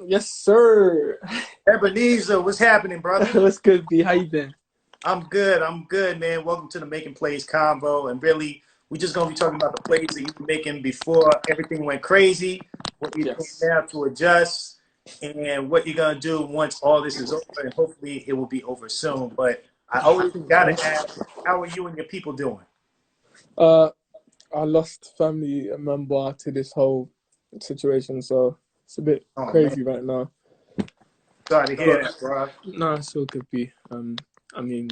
Yes, sir. Ebenezer, what's happening, brother? What's good, B? How you been? I'm good, man. Welcome to the Making Plays Convo. And really, we're just going to be talking about the plays that you were making before everything went crazy, what you're doing Yes. now to adjust, and what you're going to do once all this is over. And hopefully, it will be over soon. But I always got to ask, how are you and your people doing? Uh, I lost family a member to this whole situation, so it's a bit Oh, man. crazy right now. Sorry to hear But that, bro. no, it's all good, B. I mean,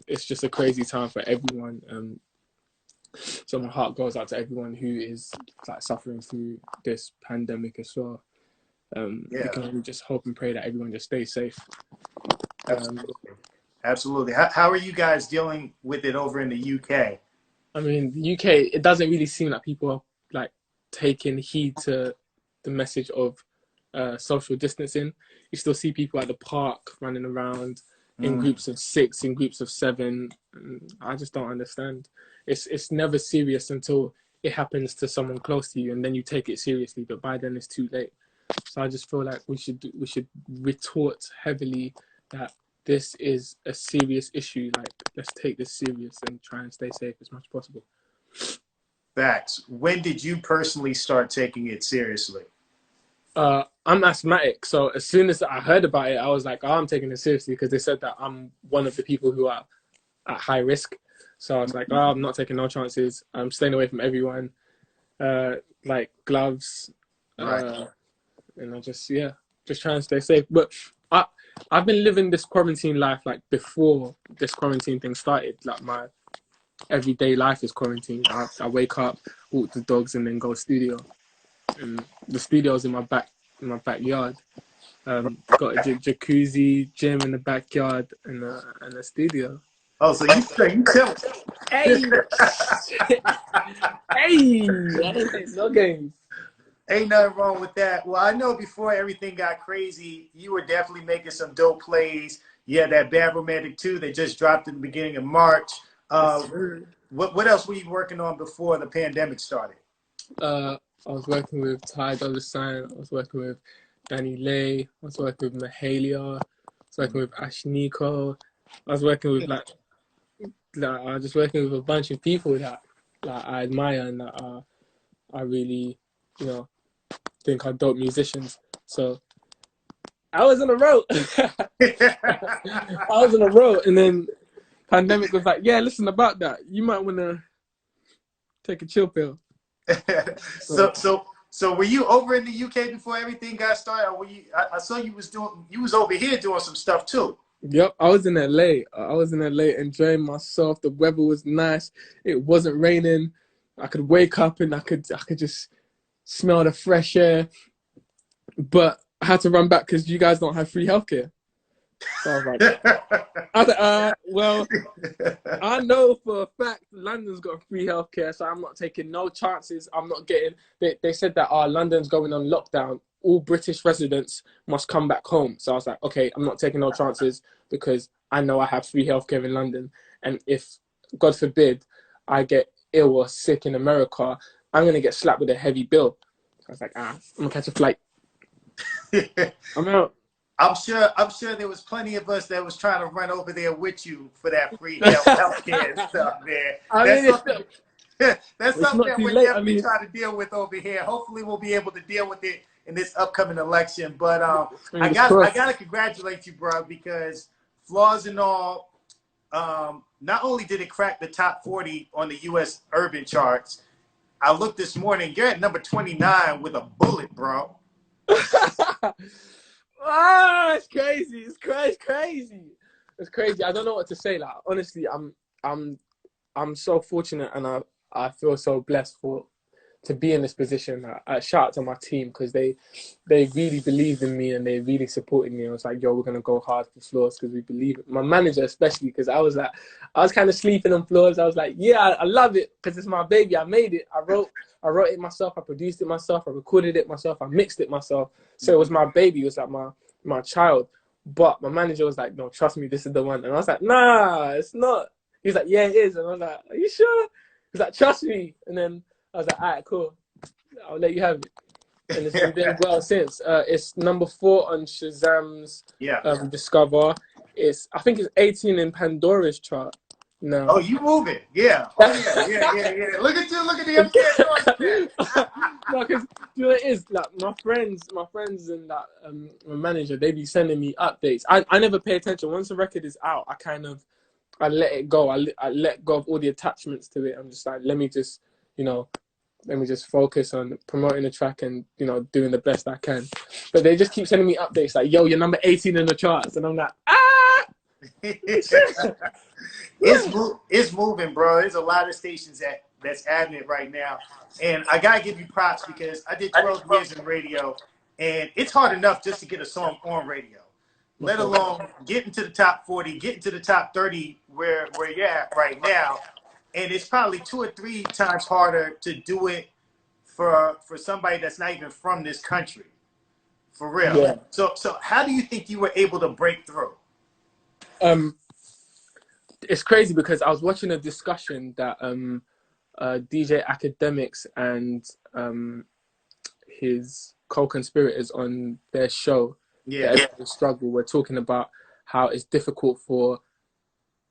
it's just a crazy time for everyone. So my heart goes out to everyone who is like suffering through this pandemic as well. We Yeah, can only just hope and pray that everyone just stays safe. absolutely. Absolutely. How are you guys dealing with it over in the UK? I mean, the UK, it doesn't really seem like people are like taking heed to the message of social distancing. You still see people at the park running around in Mm. groups of 6, in groups of 7. And I just don't understand. It's never serious until it happens to someone close to you, and then you take it seriously. But by then, it's too late. So I just feel like we should retort heavily that this is a serious issue. Like, let's take this serious and try and stay safe as much as possible. Facts. When did you personally start taking it seriously? I'm asthmatic, so as soon as I heard about it, I was like, oh, I'm taking it seriously because they said that I'm one of the people who are at high risk. So I was like, oh, I'm not taking no chances. I'm staying away from everyone, like gloves, Right. and I just trying to stay safe. But I've been living this quarantine life like before this quarantine thing started. Like my everyday life is quarantined. I wake up, walk the dogs, and then go studio. And the studio's in my backyard. Got a jacuzzi, gym in the backyard, and a studio. Oh, so you tell Hey, hey! I don't play no games. ain't nothing wrong with that. Well, I know before everything got crazy, you were definitely making some dope plays. You had that Bad Romantic 2 that just dropped in the beginning of March. Yes, Uh, sir. what else were you working on before the pandemic started? I was working with Ty Dolla $ign. I was working with Danny Lay. I was working with Mahalia. I was working with Ashniko. I was working with I was just working with a bunch of people that I admire and that I really, you know, think are dope musicians. So I was in a row. I was in a row, and then pandemic was like, yeah, listen about that. You might want to take a chill pill. so So, so so were you over in the UK before everything got started? Or were you? I saw you was over here doing some stuff too. yep, I was in LA. I was in LA enjoying myself. The weather was nice. It wasn't raining. I could wake up and I could just smell the fresh air. But I had to run back because you guys don't have free healthcare. So I was like, well, I know for a fact London's got free healthcare, so I'm not taking no chances. I'm not getting. They said that London's going on lockdown. All British residents must come back home. So I was like, okay, I'm not taking no chances because I know I have free healthcare in London. And if, God forbid, I get ill or sick in America, I'm going to get slapped with a heavy bill. I was like, I'm going to catch a flight. I'm out. I'm sure there was plenty of us that was trying to run over there with you for that free healthcare and stuff, man. I That's mean, something. That's it's something not that too we're late. I definitely mean, trying to deal with over here. Hopefully, we'll be able to deal with it in this upcoming election. But I crossed. gotta congratulate you, bro, because flaws and all, not only did it crack the top 40 on the US urban charts, I looked this morning. You're at number 29 with a bullet, bro. It's crazy. It's crazy. It's crazy. I don't know what to say. Like, honestly, I'm so fortunate, and I feel so blessed to be in this position. I shout out to my team because they really believed in me and they really supported me. I was like, yo, we're gonna go hard for floors because we believe it. My manager especially, because I was kind of sleeping on floors. I was like, yeah, I love it because it's my baby. I made it. I wrote it myself. I produced it myself. I recorded it myself. I mixed it myself. So it was my baby. It was like my child. But my manager was like, no, trust me, this is the one. And I was like, nah, it's not. He's like, yeah, it is. And I was like, are you sure? He's like, trust me. And then I was like, all right, cool. I'll let you have it. and it's been doing well since. It's #4 on Shazam's Yeah. Discover. I think it's 18 in Pandora's chart now. Oh, you move it. Yeah. Oh, yeah. Look at you. Look at the upstairs. No, because you know what it is, like my friends and that my manager, they be sending me updates. I never pay attention. Once the record is out, I let it go. I let go of all the attachments to it. I'm just like, let me just focus on promoting the track and, doing the best I can. But they just keep sending me updates like, yo, you're number 18 in the charts. And I'm like, It's moving, bro. There's a lot of stations that's adding it right now. And I got to give you props because I did 12 years in radio, and it's hard enough just to get a song on radio, let alone get into the top 40, get into the top 30 where you're at right now. And it's probably 2 or 3 times harder to do it for somebody that's not even from this country. For real. Yeah. So how do you think you were able to break through? It's crazy because I was watching a discussion that DJ Academics and his co-conspirators on their show, The Struggle, were talking about how it's difficult for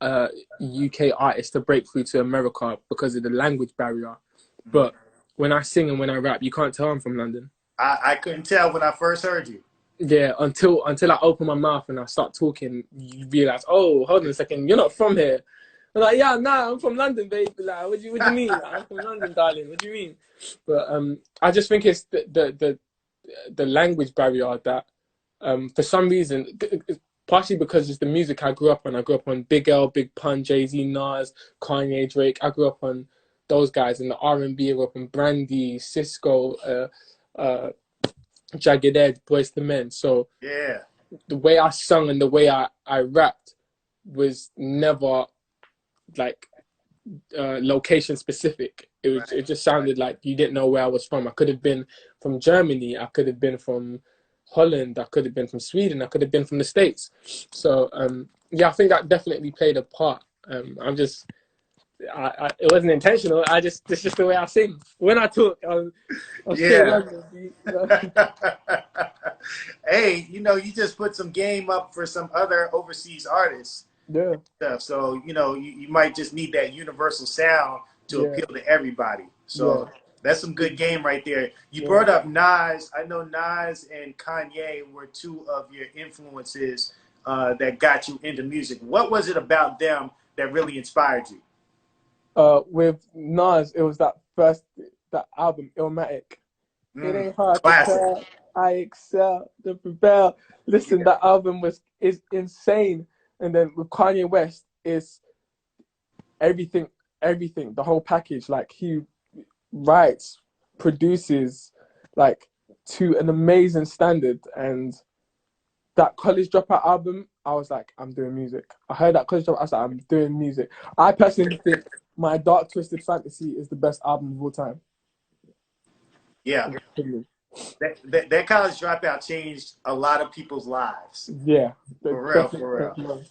UK artists to break through to America because of the language barrier. But when I sing and when I rap, you can't tell I'm from London. I couldn't tell when I first heard you. Yeah, until I open my mouth and I start talking, you realize, oh, hold on a second, you're not from here. I'm like, yeah, nah, I'm from London, baby. Like, what do you mean? Like, I'm from London, darling. What do you mean? But I just think it's the language barrier that, for some reason, partially because it's the music I grew up on. I grew up on Big L, Big Pun, Jay-Z, Nas, Kanye, Drake. I grew up on those guys in the R&B. I grew up on Brandy, Cisco, Jagged Edge, Boyz II Men. So yeah, the way I sung and the way I rapped was never like location specific. It just sounded like you didn't know where I was from. I could have been from Germany. I could have been from Holland. I could have been from Sweden. I could have been from the States. So yeah, I think that definitely played a part. It wasn't intentional. It's just the way I sing. When I talk, I'll Hey, you just put some game up for some other overseas artists. Yeah. So, you might just need that universal sound to appeal to everybody. So that's some good game right there. You brought up Nas. I know Nas and Kanye were 2 of your influences that got you into music. What was it about them that really inspired you? With Nas, it was that album, Illmatic. It ain't hard to tell. I excel to prevail. Listen, that album is insane. And then with Kanye West, it's everything, the whole package. Like, he writes, produces, like, to an amazing standard. And that College Dropout album, I was like, I'm doing music. I heard that College Dropout, I was like, I'm doing music. I personally think My Dark Twisted Fantasy is the best album of all time. Yeah. That College Dropout changed a lot of people's lives. Yeah. For real.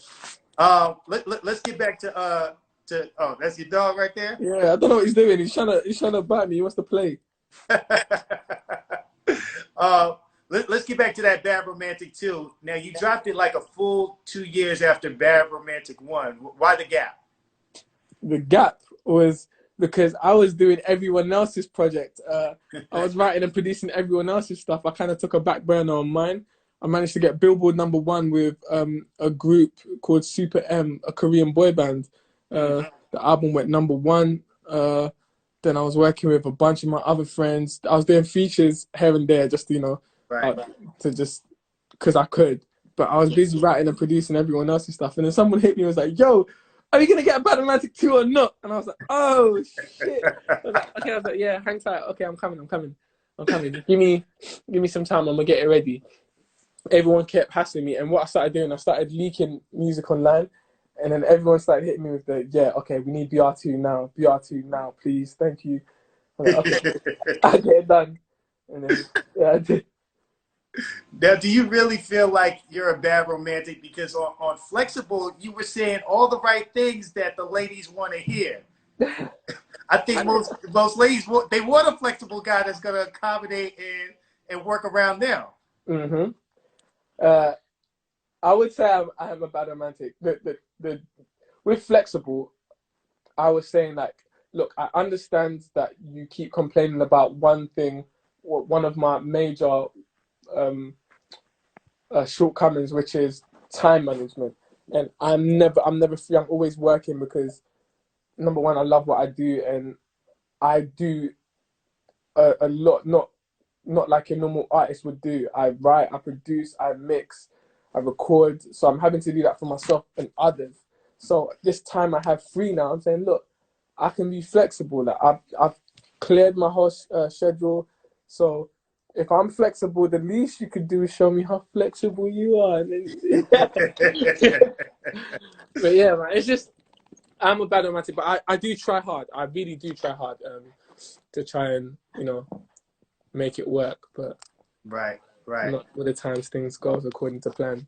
Let's get back to oh, that's your dog right there? Yeah, I don't know what he's doing. He's trying to bite me. He wants to play. Let's get back to that Bad Romantic 2. Now, you dropped it like a full 2 years after Bad Romantic 1. Why the gap? The gap was because I was doing everyone else's project. I was writing and producing everyone else's stuff. I kind of took a back burner on mine. I managed to get Billboard #1 with a group called Super M, a Korean boy band. The album went #1. Then I was working with a bunch of my other friends. I was doing features here and there just, to just because I could. But I was busy writing and producing everyone else's stuff. And then someone hit me and was like, yo, are you going to get a Bad Romantic 2 or not? And I was like, oh, shit. I was like, yeah, hang tight. Okay, I'm coming. Give me some time. I'm going to get it ready. Everyone kept hassling me. And what I started doing, I started leaking music online. And then everyone started hitting me with okay, we need BR2 now, please, thank you. I'm like, okay, I get it done. And then, I did. Now, do you really feel like you're a bad romantic? Because on Flexible, you were saying all the right things that the ladies want to hear. I think most ladies, they want a flexible guy that's going to accommodate and work around them. Mm-hmm. I would say I'm a bad romantic. With flexible, I was saying like, look, I understand that you keep complaining about one thing, one of my major shortcomings, which is time management. And I'm never free. I'm always working because number one, I love what I do, and I do a lot, not like a normal artist would do. I write, I produce, I mix, I record. So I'm having to do that for myself and others. So this time I have free now. I'm saying, look, I can be flexible. Like I've cleared my whole schedule. So if I'm flexible, the least you could do is show me how flexible you are. But yeah, man, it's just I'm a bad romantic, but I do try hard. I really do try hard to try and make it work. But Right. not all the times things go according to plan.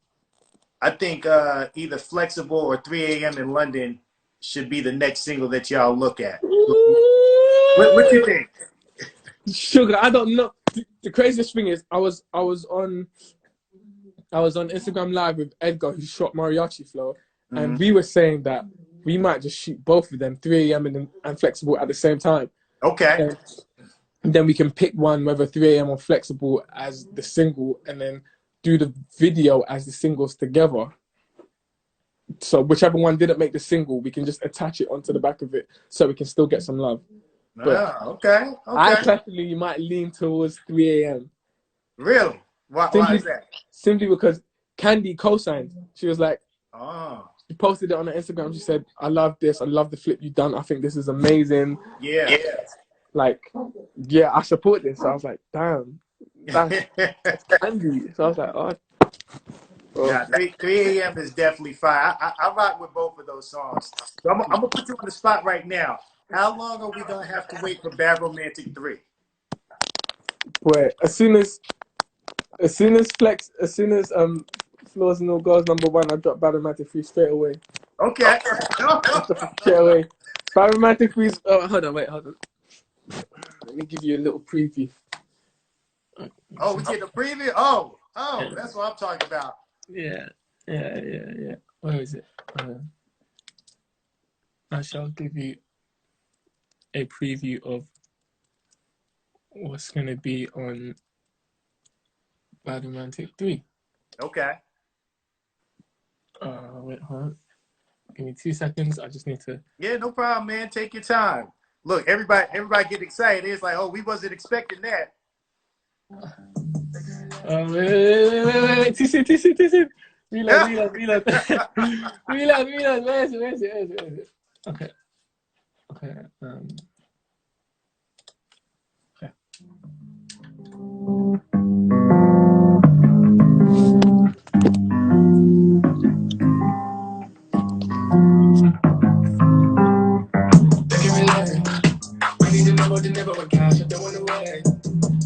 I think either Flexible or 3 a.m. in London should be the next single that y'all look at. What you think? Sugar, I don't know. The craziest thing is I was on Instagram Live with Edgar, who shot Mariachi Flow, and we were saying that we might just shoot both of them, 3 a.m. and Flexible at the same time. Okay. And then we can pick one, whether 3 a.m. or Flexible as the single, and then do the video as the singles together. So whichever one didn't make the single, we can just attach it onto the back of it so we can still get some love. But okay. I personally might lean towards 3 a.m. Really? Why is that? Simply because Candy co-signed. She was like, oh. She posted it on her Instagram. She said, I love this. I love the flip you've done. I think this is amazing. Yeah. Like, yeah, I support this. So I was like, damn, that's Candy. So I was like, oh. Yeah, 3 a.m. is definitely fine. I rock with both of those songs. So I'm going to put you on the spot right now. How long are we going to have to wait for Bad Romantic 3? Boy, as soon as Floors and All Girls #1, I dropped Bad Romantic 3 straight away. Okay. Straight away. Bad Romantic 3. Oh, hold on. Let me give you a little preview. Oh, we get the preview? Oh, that's what I'm talking about. Yeah. Where is it? I shall give you a preview of what's going to be on Bad Romantic 3. Okay. Wait, hold on. Give me 2 seconds. I just need to. Yeah, no problem, man. Take your time. Look, everybody get excited. It's like, oh, we wasn't expecting that. Wait. TC. Reload. Reload. Where is it? Okay. Okay. We need to know what the never would cash. I don't want to wait.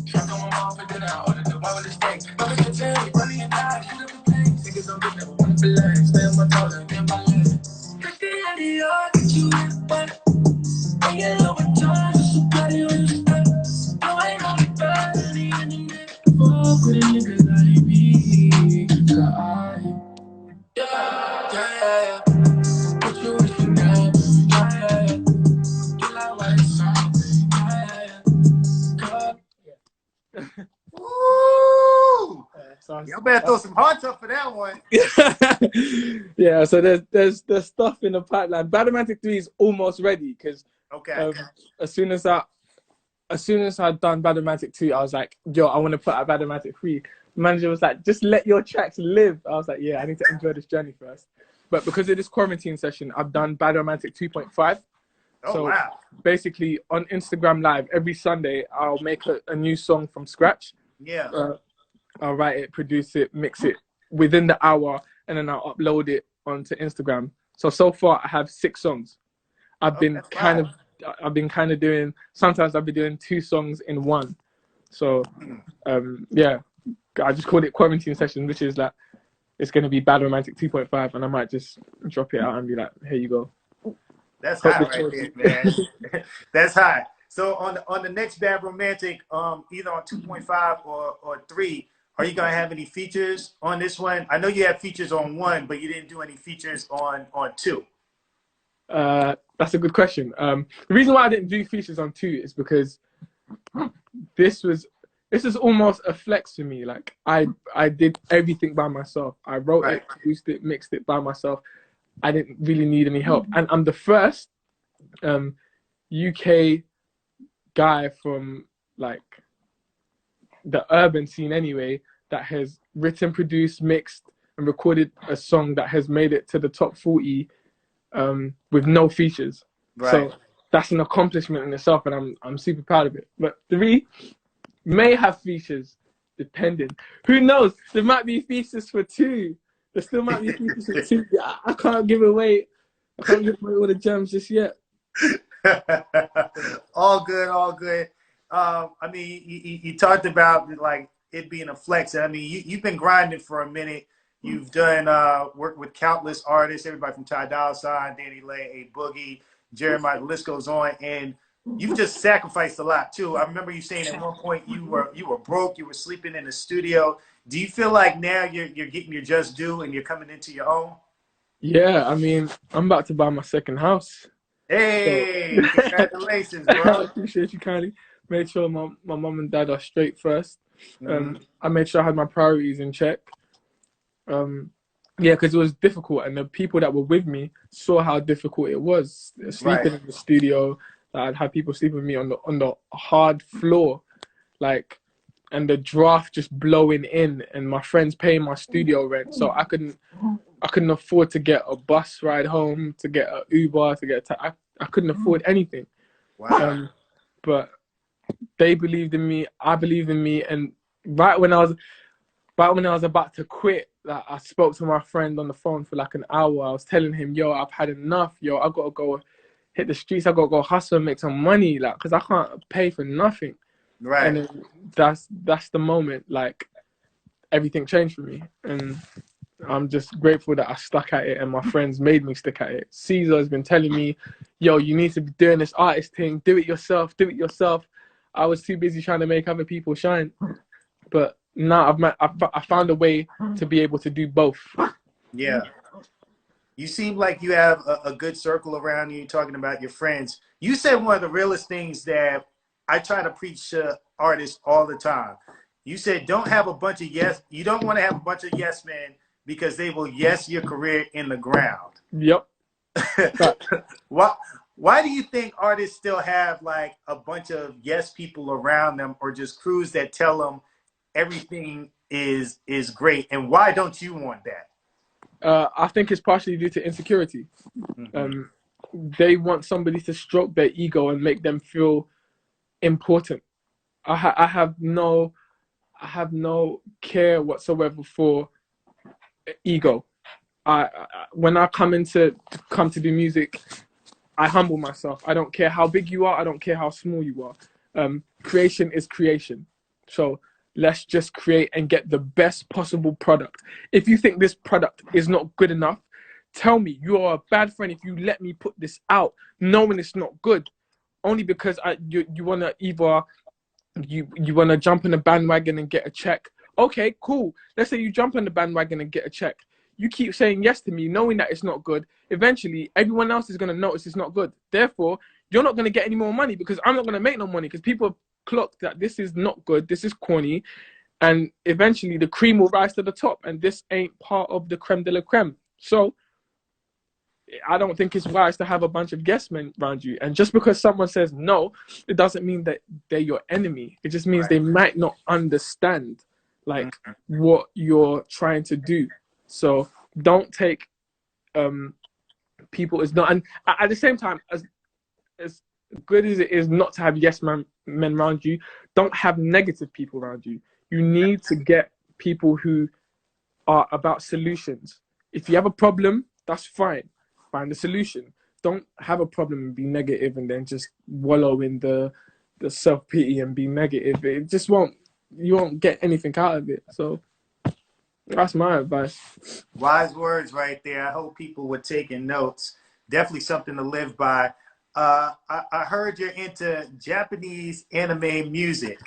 Track on my mouth and then I order the one with the steak. But we can tell you, running and die, shoot up the things. Niggas don't get never want to belay. Stay on my toes and get my leg. At the end of the yard, get you in the butt. And get low with time, just so bloody when you step. No, ain't no bad in the internet. Fuck with a nigga like me. Yeah. What you wishing now? Yeah. You like what it sounds like. Woo! Y'all better throw some hearts up for that one. Yeah, so there's stuff in the pipeline. Bad Romantic 3 is almost ready because as soon as I'd done Bad Romantic 2, I was like, yo, I want to put out Bad Romantic 3. The manager was like, just let your tracks live. I was like, yeah, I need to enjoy this journey first. But because of this quarantine session, I've done Bad Romantic 2.5. Oh, wow. Basically, on Instagram Live, every Sunday, I'll make a new song from scratch. Yeah. I'll write it, produce it, mix it within the hour, and then I'll upload it onto Instagram. So far, I have 6 songs. I've been kind of doing, sometimes I've been doing 2 songs in one. So, yeah, I just called it quarantine session, which is like, it's going to be Bad Romantic 2.5, and I might just drop it out and be like, here you go. That's hot right there, man. That's hot. So on the next Bad Romantic, either on 2.5 or 3, are you gonna have any features on this one? I know you have features on 1, but you didn't do any features on 2. That's a good question. The reason why I didn't do features on 2 is because this is almost a flex for me. Like I did everything by myself. I wrote Right. it, produced it, mixed it by myself. I didn't really need any help, and I'm the first UK guy from like the urban scene anyway that has written, produced, mixed, and recorded a song that has made it to the top 40 with no features. Right. So that's an accomplishment in itself, and I'm super proud of it. But 3 may have features, depending. Who knows? There might be features for 2. There still might be features for 2. I can't give away. I can't give away all the gems just yet. All good, all good. I mean, you talked about like it being a flex. I mean, you've been grinding for a minute. You've done work with countless artists, everybody from Ty Dolla $ign, Danny Lay, A Boogie, Jeremiah. The list goes on, and you've just sacrificed a lot too. I remember you saying at one point you were broke, you were sleeping in the studio. Do you feel like now you're getting your just due and you're coming into your own? Yeah, I mean, I'm about to buy my second house. So Hey, congratulations, I bro. appreciate you kindly. Made sure my mom and dad are straight first. Mm-hmm. I made sure I had my priorities in check. Yeah, because it was difficult, and the people that were with me saw how difficult it was Right. sleeping in the studio. I'd have people sleep with me on the hard floor, like, and the draft just blowing in, and my friends paying my studio rent, so I couldn't afford to get a bus ride home, to get an Uber, to get I couldn't afford anything. Wow. But they believed in me, I believed in me, and right when I was about to quit, like, I spoke to my friend on the phone for like an hour. I was telling him, yo, I've had enough. Yo, I gotta go hit the streets. I gotta go hustle and make some money, like, cause I can't pay for nothing. And Right. then that's the moment, like, everything changed for me, and I'm just grateful that I stuck at it, and my friends made me stick at it. Caesar has been telling me, yo, you need to be doing this artist thing. Do it yourself. Do it yourself. I was too busy trying to make other people shine. But now I found a way to be able to do both. Yeah. You seem like you have a good circle around you, talking about your friends. You said one of the realest things that I try to preach to artists all the time. You said don't have a bunch of yes. You don't want to have a bunch of yes men because they will yes your career in the ground. Yep. But, why why do you think artists still have like a bunch of yes people around them, or just crews that tell them everything is great, and why don't you want that? I think it's partially due to insecurity. Mm-hmm. Um, they want somebody to stroke their ego and make them feel important. I have no care whatsoever for ego. When I come to do music, I humble myself. I don't care how big you are. I don't care how small you are. Creation is creation. So let's just create and get the best possible product. If you think this product is not good enough, tell me. You are a bad friend if you let me put this out knowing it's not good. Only because you want to either you want to jump in the bandwagon and get a check. Okay, cool. Let's say you jump on the bandwagon and get a check. You keep saying yes to me, knowing that it's not good. Eventually, everyone else is going to notice it's not good. Therefore, you're not going to get any more money because I'm not going to make no money because people clock that this is not good, this is corny, and eventually the cream will rise to the top, and this ain't part of the creme de la creme. So I don't think it's wise to have a bunch of yes men around you. And just because someone says no, it doesn't mean that they're your enemy. It just means Right. they might not understand like what you're trying to do. So don't take people as not. And at the same time, as good as it is not to have men around you, don't have negative people around you. You need to get people who are about solutions. If you have a problem, that's fine. Find a solution. Don't have a problem and be negative and then just wallow in the self-pity and be negative. It just won't, you won't get anything out of it. So that's my advice. Wise words right there. I hope people were taking notes. Definitely something to live by. I heard you're into Japanese anime music.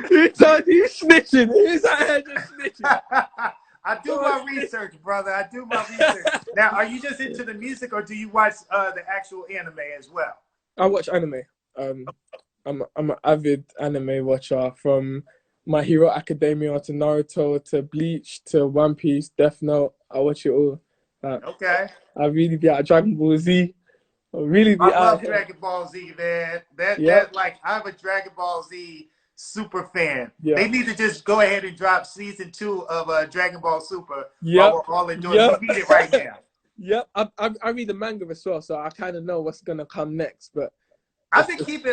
Who told you snitching? Who's out here just snitching? I do my research, brother. I do my research. Now, are you just into the music, or do you watch the actual anime as well? I watch anime. Um, I'm an avid anime watcher from My Hero Academia to Naruto to Bleach to One Piece, Death Note. I watch it all. Uh, Okay. I really be out Dragon Ball Z. I really be I out love here. Dragon Ball Z, man. That Yep, that like I'm a Dragon Ball Z super fan. They yep, need to just go ahead and drop season 2 of Dragon Ball Super while yep, we're all enjoying. yep, We need it right now. yep. I read the manga as well, so I kind of know what's gonna come next. But it's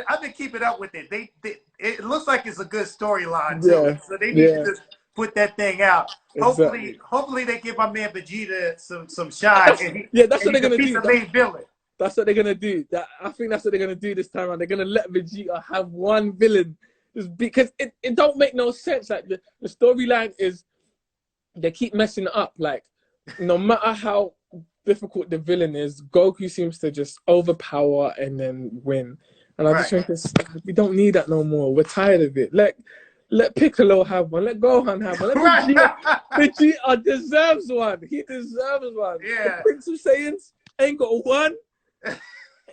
I've been keeping up with it. It looks like it's a good storyline too. yeah, So they need to yeah, just put that thing out. exactly. Hopefully they give my man Vegeta some shine Yeah, that's and what he they're gonna defeats do. the main villain. That's what they're gonna do. I think that's what they're gonna do this time around. They're gonna let Vegeta have one villain, just because it don't make no sense. Like the storyline is they keep messing it up. Like no matter how difficult the villain is, Goku seems to just overpower and then win. And I just Right. think we don't need that no more. We're tired of it. Let Piccolo have one. Let Gohan have one. Let Vegeta. Right. Vegeta deserves one. He deserves one. The Yeah. Prince of Saiyans ain't got one.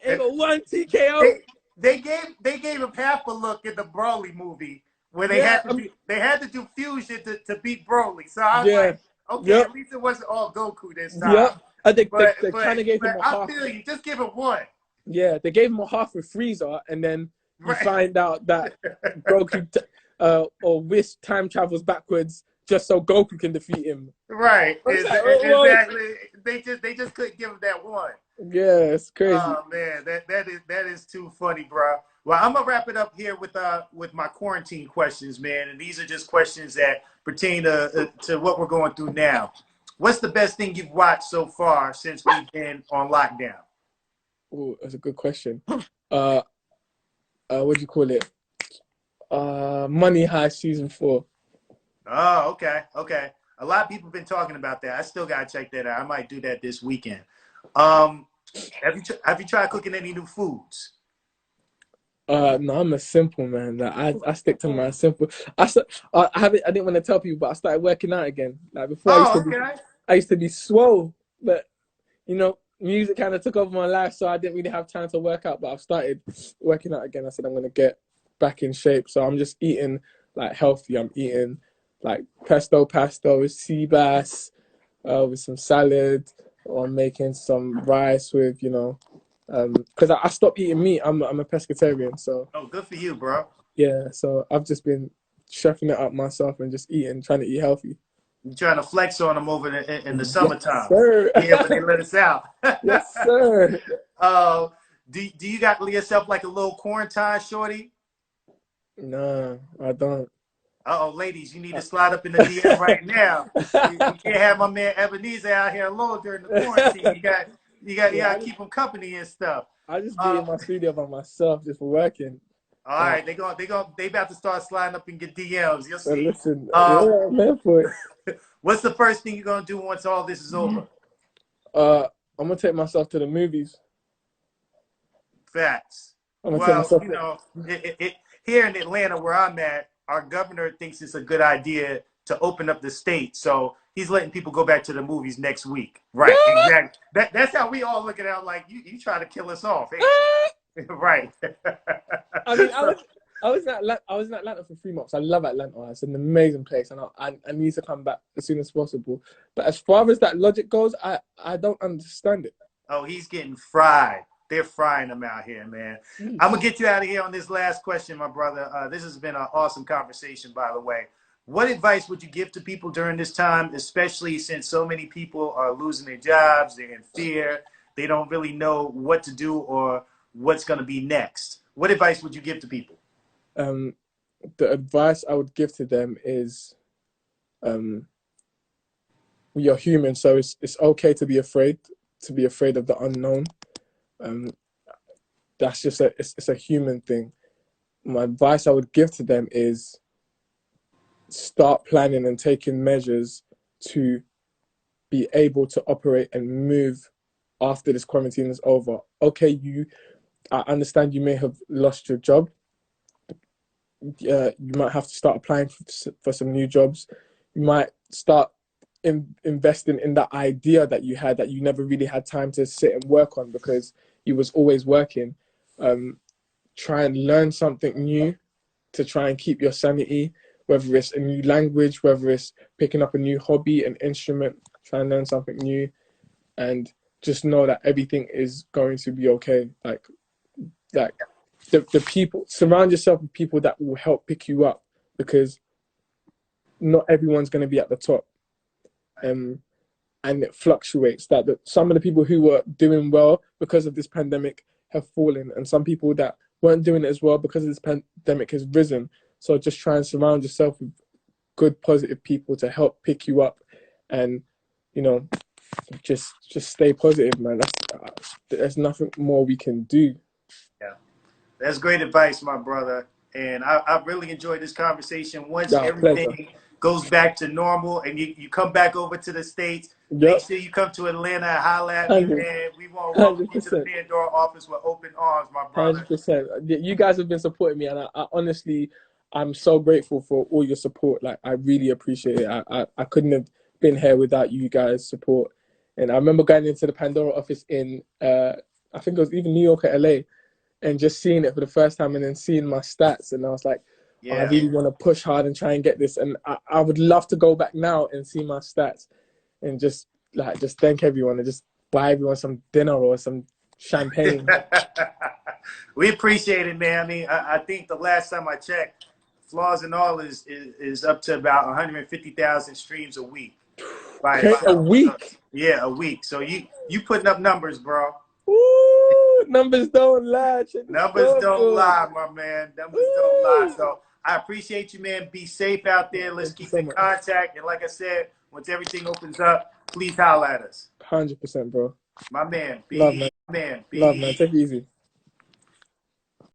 Ain't got one TKO. They they gave him half a look in the Broly movie where Yeah, they had to do fusion to beat Broly. So I was yeah, like, okay, yep, at least it wasn't all Goku this time. yep. And they But kind of gave him a I half. feel you. Just give him one. Yeah, they gave him a half with Frieza, and then you Right. find out that Goku or Whis time travels backwards just so Goku can defeat him. Right. I was like, oh, Exactly. They just couldn't give him that one. yeah, it's crazy. Oh man, that is too funny, bro. Well, I'm gonna wrap it up here with my quarantine questions, man. And these are just questions that pertain to what we're going through now. What's the best thing you've watched so far since we've been on lockdown? Oh, that's a good question. Uh, what do you call it? Money High season 4. Oh, okay, okay. A lot of people have been talking about that. I still gotta check that out. I might do that this weekend. Um, have you tried cooking any new foods? No, I'm a simple man. Like, I stick to my simple. I didn't want to tell people, but I started working out again. Like before, Oh, okay. I used to be swole, but music kind of took over my life, so I didn't really have time to work out. But I've started working out again. I said I'm gonna get back in shape, so I'm just eating like healthy. I'm eating like pesto pasta with sea bass, with some salad, or I'm making some rice with because I stopped eating meat. I'm a pescatarian, so Oh, good for you, bro. yeah. So I've just been chefing it up myself and just trying to eat healthy. You trying to flex on them over in the Yes, summertime? sir. Yeah, when they let us out. Yes, sir. uh, do you got yourself like a little quarantine shorty? Nah, I don't. Uh-oh, ladies, you need to slide up in the DM right now. You can't have my man Ebenezer out here alone during the quarantine. You Yeah, got to keep him company and stuff. I just be Uh, in my studio by myself just for working. all right, they about to start sliding up in your DMs. You'll But see. listen, Uh, yeah, I'm here for it. what's the first thing you're gonna do once all this is over? I'm gonna take myself to the movies. Facts. I'm gonna take Well, myself. here in Atlanta, where I'm at, our governor thinks it's a good idea to open up the state. So he's letting people go back to the movies next week. Right, exactly. That's how we all look at it. Like, you try to kill us off, ain't you? Right. I mean, So, I was in Atlanta for 3 months. I love Atlanta. It's an amazing place, and I need to come back as soon as possible. But as far as that logic goes, I don't understand it. oh, he's getting fried. They're frying him out here, man. I'm gonna get you out of here on this last question, my brother. This has been an awesome conversation, by the way. What advice would you give to people during this time, especially since so many people are losing their jobs, they're in fear, they don't really know what to do or what's going to be next? What advice would you give to people? Um, the advice I would give to them is, we are human, so it's okay to be afraid of the unknown. Um, that's just it's a human thing. My advice I would give to them is start planning and taking measures to be able to operate and move after this quarantine is over. Okay, I understand you may have lost your job. You might have to start applying for some new jobs. You might start investing in that idea that you had that you never really had time to sit and work on because you was always working. Try and learn something new to try and keep your sanity, whether it's a new language, whether it's picking up a new hobby, an instrument. Try and learn something new, and just know that everything is going to be okay. Like the people, surround yourself with people that will help pick you up, because not everyone's going to be at the top. And it fluctuates. Some of the people who were doing well because of this pandemic have fallen, and some people that weren't doing it as well because of this pandemic has risen. So just try and surround yourself with good, positive people to help pick you up, and just stay positive, man. There's nothing more we can do. Yeah, that's great advice, my brother. And I really enjoyed this conversation. Once everything Pleasure. goes back to normal and you come back over to the States, make Yep. sure you come to Atlanta and holla at me, 100, man. We want to welcome you to the 100%. Pandora office with open arms, my brother. 100%. You guys have been supporting me, and I honestly, I'm so grateful for all your support. Like, I really appreciate it. I couldn't have been here without you guys' support. And I remember going into the Pandora office in, I think it was even New York or LA, and just seeing it for the first time, and then seeing my stats, and I was like, oh, I really want to push hard and try and get this. And I would love to go back now and see my stats, and just thank everyone, and just buy everyone some dinner or some champagne. We appreciate it, man. I mean, I think the last time I checked, Flaws and All is up to about 150,000 streams a week. Okay, a week? Yeah, a week. So you putting up numbers, bro. Woo! Numbers don't lie. Numbers don't lie, my man. Numbers don't lie. So I appreciate you, man. Be safe out there. Let's keep in contact. And like I said, once everything opens up, please holler at us. 100%, bro. My man. Love, man. Man. Love, man. Take it easy.